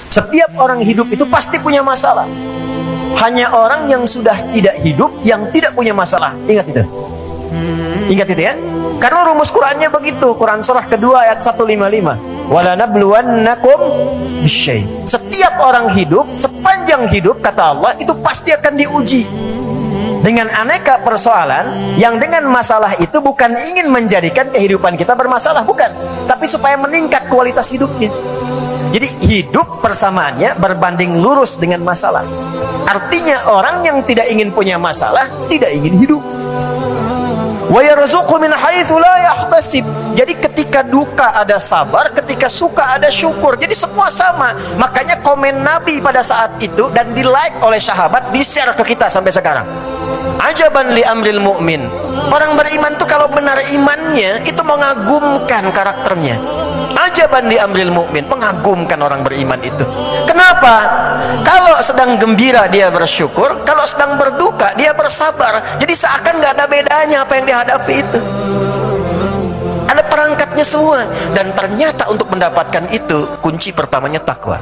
Setiap orang hidup itu pasti punya masalah. Hanya orang yang sudah tidak hidup yang tidak punya masalah. Ingat itu. Ingat itu ya. Karena rumus Qur'annya begitu. Quran surah kedua ayat 155. Wala nabluwannakum bisyai. Setiap orang hidup, sepanjang hidup kata Allah itu pasti akan diuji dengan aneka persoalan, yang dengan masalah itu bukan ingin menjadikan kehidupan kita bermasalah, bukan, tapi supaya meningkat kualitas hidupnya. Jadi hidup persamaannya berbanding lurus dengan masalah. Artinya orang yang tidak ingin punya masalah tidak ingin hidup. Wa yarzuqu min haitsu la yahtasib. Jadi ketika duka ada sabar, ketika suka ada syukur. Jadi semua sama. Makanya komen Nabi pada saat itu dan di-like oleh sahabat, di-share ke kita sampai sekarang. Ajaban li amril mu'min. Orang beriman itu kalau benar imannya itu mengagumkan karakternya. Ajaban li amril mu'min, mengagumkan orang beriman itu. Kenapa? Kalau sedang gembira dia bersyukur, kalau sedang berduka dia bersabar. Jadi seakan nggak ada bedanya apa yang dihadapi itu. Ada perangkatnya semua. Dan ternyata untuk mendapatkan itu kunci pertamanya takwa.